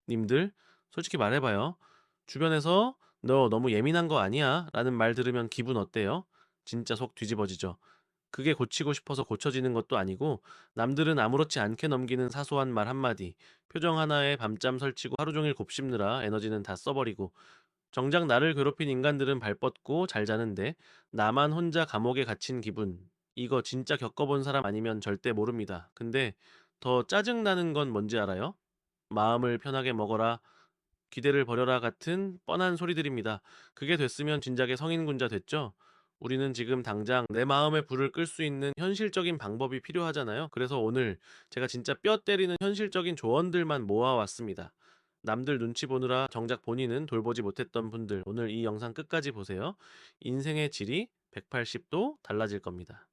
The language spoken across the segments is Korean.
님들, 솔직히 말해봐요. 주변에서 너 너무 예민한 거 아니야? 라는 말 들으면 기분 어때요? 진짜 속 뒤집어지죠. 그게 고치고 싶어서 고쳐지는 것도 아니고, 남들은 아무렇지 않게 넘기는 사소한 말 한마디, 표정 하나에 밤잠 설치고 하루 종일 곱씹느라 에너지는 다 써버리고, 정작 나를 괴롭힌 인간들은 발 뻗고 잘 자는데, 나만 혼자 감옥에 갇힌 기분. 이거 진짜 겪어본 사람 아니면 절대 모릅니다. 근데 더 짜증나는 건 뭔지 알아요? 마음을 편하게 먹어라, 기대를 버려라 같은 뻔한 소리들입니다. 그게 됐으면 진작에 성인군자 됐죠? 우리는 지금 당장 내 마음의 불을 끌 수 있는 현실적인 방법이 필요하잖아요. 그래서 오늘 제가 진짜 뼈 때리는 현실적인 조언들만 모아왔습니다. 남들 눈치 보느라 정작 본인은 돌보지 못했던 분들, 오늘 이 영상 끝까지 보세요. 인생의 질이 180도 달라질 겁니다.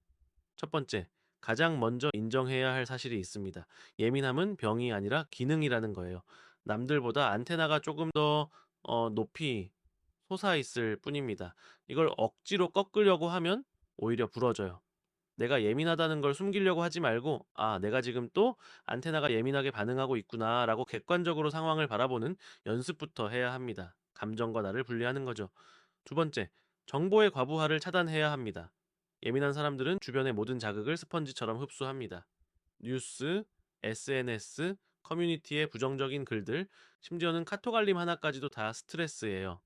첫 번째, 가장 먼저 인정해야 할 사실이 있습니다. 예민함은 병이 아니라 기능이라는 거예요. 남들보다 안테나가 조금 더 높이 솟아있을 뿐입니다. 이걸 억지로 꺾으려고 하면 오히려 부러져요. 내가 예민하다는 걸 숨기려고 하지 말고, 아, 내가 지금 또 안테나가 예민하게 반응하고 있구나 라고 객관적으로 상황을 바라보는 연습부터 해야 합니다. 감정과 나를 분리하는 거죠. 두 번째, 정보의 과부하를 차단해야 합니다. 예민한 사람들은 주변의 모든 자극을 스펀지처럼 흡수합니다. 뉴스, SNS, 커뮤니티의 부정적인 글들, 심지어는 카톡 알림 하나까지도 다 스트레스예요.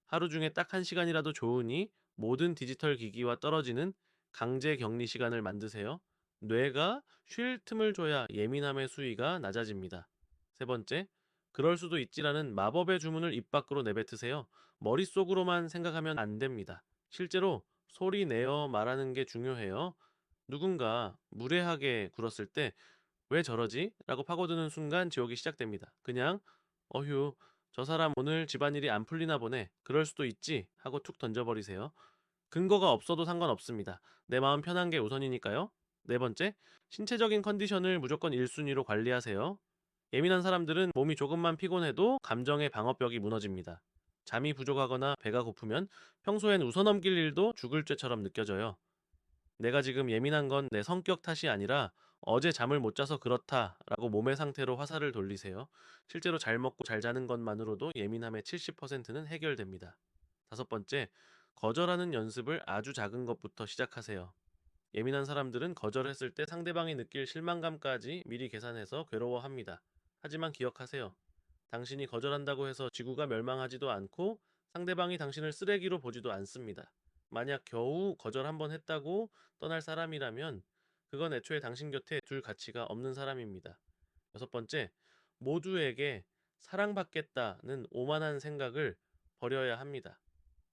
하루 중에 딱 1시간이라도 좋으니 모든 디지털 기기와 떨어지는 강제 격리 시간을 만드세요. 뇌가 쉴 틈을 줘야 예민함의 수위가 낮아집니다. 세 번째, 그럴 수도 있지라는 마법의 주문을 입 밖으로 내뱉으세요. 머릿속으로만 생각하면 안 됩니다. 실제로 소리 내어 말하는 게 중요해요. 누군가 무례하게 굴었을 때 왜 저러지? 라고 파고드는 순간 지옥이 시작됩니다. 그냥 어휴, 저 사람 오늘 집안일이 안 풀리나 보네. 그럴 수도 있지 하고 툭 던져버리세요. 근거가 없어도 상관없습니다. 내 마음 편한 게 우선이니까요. 네 번째, 신체적인 컨디션을 무조건 1순위로 관리하세요. 예민한 사람들은 몸이 조금만 피곤해도 감정의 방어벽이 무너집니다. 잠이 부족하거나 배가 고프면 평소엔 웃어넘길 일도 죽을 죄처럼 느껴져요. 내가 지금 예민한 건 내 성격 탓이 아니라 어제 잠을 못 자서 그렇다라고 몸의 상태로 화살을 돌리세요. 실제로 잘 먹고 잘 자는 것만으로도 예민함의 70%는 해결됩니다. 다섯 번째, 거절하는 연습을 아주 작은 것부터 시작하세요. 예민한 사람들은 거절했을 때 상대방이 느낄 실망감까지 미리 계산해서 괴로워합니다. 하지만 기억하세요. 당신이 거절한다고 해서 지구가 멸망하지도 않고 상대방이 당신을 쓰레기로 보지도 않습니다. 만약 겨우 거절 한번 했다고 떠날 사람이라면 그건 애초에 당신 곁에 둘 가치가 없는 사람입니다. 여섯 번째, 모두에게 사랑받겠다는 오만한 생각을 버려야 합니다.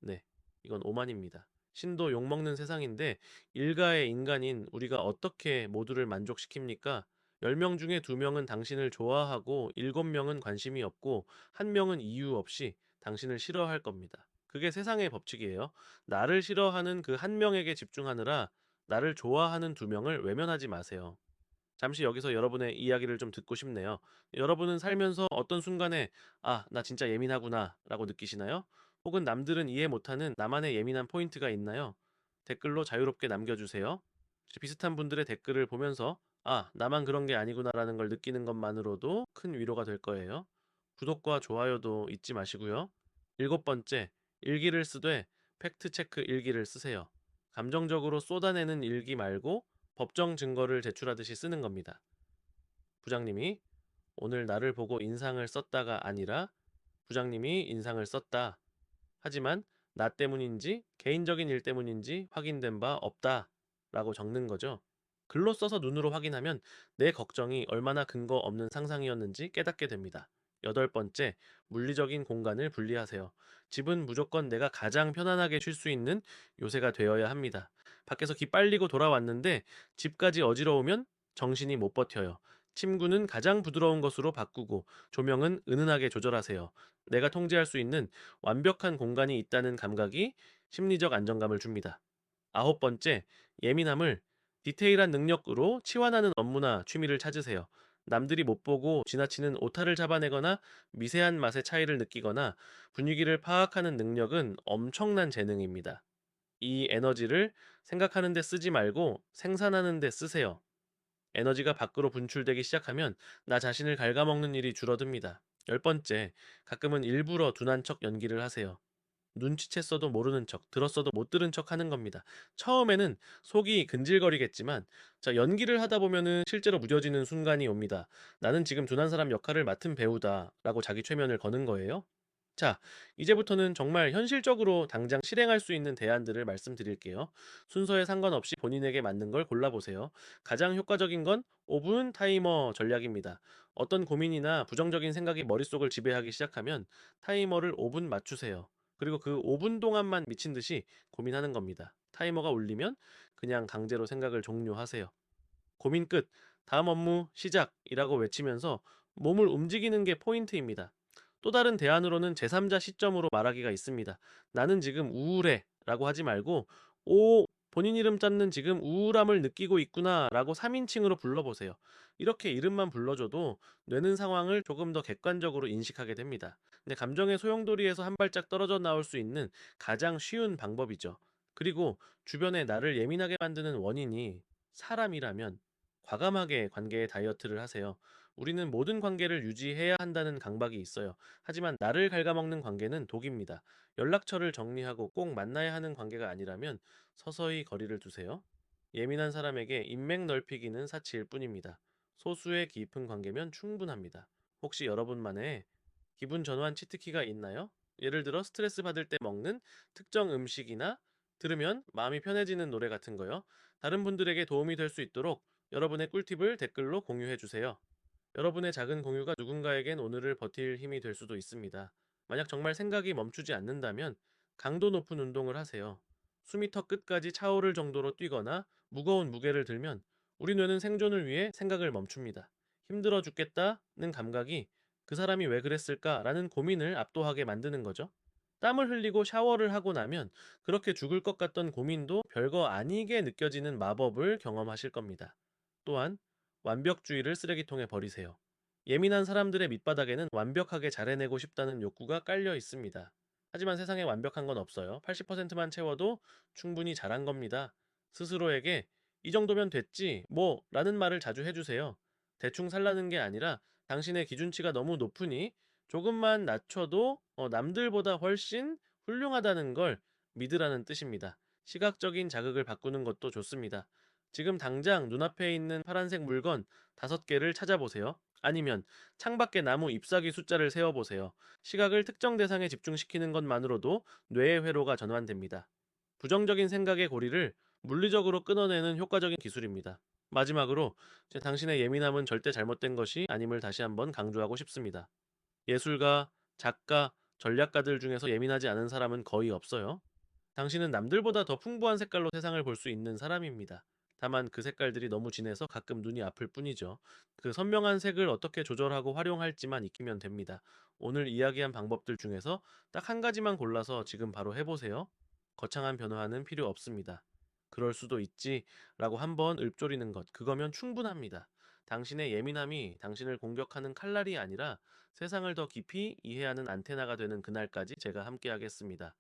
네, 이건 오만입니다. 신도 욕먹는 세상인데 일가의 인간인 우리가 어떻게 모두를 만족시킵니까? 10명 중에 2명은 당신을 좋아하고 7명은 관심이 없고 1명은 이유 없이 당신을 싫어할 겁니다. 그게 세상의 법칙이에요. 나를 싫어하는 그 1명에게 집중하느라 나를 좋아하는 2명을 외면하지 마세요. 잠시 여기서 여러분의 이야기를 좀 듣고 싶네요. 여러분은 살면서 어떤 순간에 아, 나 진짜 예민하구나 라고 느끼시나요? 혹은 남들은 이해 못하는 나만의 예민한 포인트가 있나요? 댓글로 자유롭게 남겨주세요. 혹시 비슷한 분들의 댓글을 보면서 아, 나만 그런 게 아니구나라는 걸 느끼는 것만으로도 큰 위로가 될 거예요. 구독과 좋아요도 잊지 마시고요. 일곱 번째, 일기를 쓰되 팩트체크 일기를 쓰세요. 감정적으로 쏟아내는 일기 말고 법정 증거를 제출하듯이 쓰는 겁니다. 부장님이 오늘 나를 보고 인상을 썼다가 아니라 부장님이 인상을 썼다. 하지만 나 때문인지 개인적인 일 때문인지 확인된 바 없다. 라고 적는 거죠. 글로 써서 눈으로 확인하면 내 걱정이 얼마나 근거 없는 상상이었는지 깨닫게 됩니다. 여덟 번째, 물리적인 공간을 분리하세요. 집은 무조건 내가 가장 편안하게 쉴 수 있는 요새가 되어야 합니다. 밖에서 기빨리고 돌아왔는데 집까지 어지러우면 정신이 못 버텨요. 침구는 가장 부드러운 것으로 바꾸고 조명은 은은하게 조절하세요. 내가 통제할 수 있는 완벽한 공간이 있다는 감각이 심리적 안정감을 줍니다. 아홉 번째, 예민함을 디테일한 능력으로 치환하는 업무나 취미를 찾으세요. 남들이 못 보고 지나치는 오타를 잡아내거나 미세한 맛의 차이를 느끼거나 분위기를 파악하는 능력은 엄청난 재능입니다. 이 에너지를 생각하는 데 쓰지 말고 생산하는 데 쓰세요. 에너지가 밖으로 분출되기 시작하면 나 자신을 갉아먹는 일이 줄어듭니다. 10번째, 가끔은 일부러 둔한 척 연기를 하세요. 눈치챘어도 모르는 척, 들었어도 못 들은 척 하는 겁니다. 처음에는 속이 근질거리겠지만, 자, 연기를 하다 보면은 실제로 무뎌지는 순간이 옵니다. 나는 지금 둔한 사람 역할을 맡은 배우다. 라고 자기 최면을 거는 거예요. 자, 이제부터는 정말 현실적으로 당장 실행할 수 있는 대안들을 말씀드릴게요. 순서에 상관없이 본인에게 맞는 걸 골라보세요. 가장 효과적인 건 5분 타이머 전략입니다. 어떤 고민이나 부정적인 생각이 머릿속을 지배하기 시작하면 타이머를 5분 맞추세요. 그리고 그 5분 동안만 미친 듯이 고민하는 겁니다. 타이머가 울리면 그냥 강제로 생각을 종료하세요. 고민 끝, 다음 업무 시작이라고 외치면서 몸을 움직이는 게 포인트입니다. 또 다른 대안으로는 제3자 시점으로 말하기가 있습니다. 나는 지금 우울해 라고 하지 말고, 오, 본인 이름 찾는 지금 우울함을 느끼고 있구나 라고 3인칭으로 불러보세요. 이렇게 이름만 불러줘도 뇌는 상황을 조금 더 객관적으로 인식하게 됩니다. 근데 감정의 소용돌이에서 한 발짝 떨어져 나올 수 있는 가장 쉬운 방법이죠. 그리고 주변에 나를 예민하게 만드는 원인이 사람이라면 과감하게 관계의 다이어트를 하세요. 우리는 모든 관계를 유지해야 한다는 강박이 있어요. 하지만 나를 갉아먹는 관계는 독입니다. 연락처를 정리하고 꼭 만나야 하는 관계가 아니라면 서서히 거리를 두세요. 예민한 사람에게 인맥 넓히기는 사치일 뿐입니다. 소수의 깊은 관계면 충분합니다. 혹시 여러분만의 기분 전환 치트키가 있나요? 예를 들어 스트레스 받을 때 먹는 특정 음식이나 들으면 마음이 편해지는 노래 같은 거요. 다른 분들에게 도움이 될 수 있도록 여러분의 꿀팁을 댓글로 공유해 주세요. 여러분의 작은 공유가 누군가에겐 오늘을 버틸 힘이 될 수도 있습니다. 만약 정말 생각이 멈추지 않는다면 강도 높은 운동을 하세요. 숨이 턱 끝까지 차오를 정도로 뛰거나 무거운 무게를 들면 우리 뇌는 생존을 위해 생각을 멈춥니다. 힘들어 죽겠다는 감각이 그 사람이 왜 그랬을까라는 고민을 압도하게 만드는 거죠. 땀을 흘리고 샤워를 하고 나면 그렇게 죽을 것 같던 고민도 별거 아니게 느껴지는 마법을 경험하실 겁니다. 또한 완벽주의를 쓰레기통에 버리세요. 예민한 사람들의 밑바닥에는 완벽하게 잘해내고 싶다는 욕구가 깔려 있습니다. 하지만 세상에 완벽한 건 없어요. 80%만 채워도 충분히 잘한 겁니다. 스스로에게 이 정도면 됐지, 뭐, 라는 말을 자주 해주세요. 대충 살라는 게 아니라 당신의 기준치가 너무 높으니 조금만 낮춰도 남들보다 훨씬 훌륭하다는 걸 믿으라는 뜻입니다. 시각적인 자극을 바꾸는 것도 좋습니다. 지금 당장 눈앞에 있는 파란색 물건 5개를 찾아보세요. 아니면 창밖에 나무 잎사귀 숫자를 세어보세요. 시각을 특정 대상에 집중시키는 것만으로도 뇌의 회로가 전환됩니다. 부정적인 생각의 고리를 물리적으로 끊어내는 효과적인 기술입니다. 마지막으로 당신의 예민함은 절대 잘못된 것이 아님을 다시 한번 강조하고 싶습니다. 예술가, 작가, 전략가들 중에서 예민하지 않은 사람은 거의 없어요. 당신은 남들보다 더 풍부한 색깔로 세상을 볼 수 있는 사람입니다. 다만 그 색깔들이 너무 진해서 가끔 눈이 아플 뿐이죠. 그 선명한 색을 어떻게 조절하고 활용할지만 익히면 됩니다. 오늘 이야기한 방법들 중에서 딱 한 가지만 골라서 지금 바로 해보세요. 거창한 변화는 필요 없습니다. 그럴 수도 있지 라고 한번 읊조리는 것, 그거면 충분합니다. 당신의 예민함이 당신을 공격하는 칼날이 아니라 세상을 더 깊이 이해하는 안테나가 되는 그날까지 제가 함께 하겠습니다.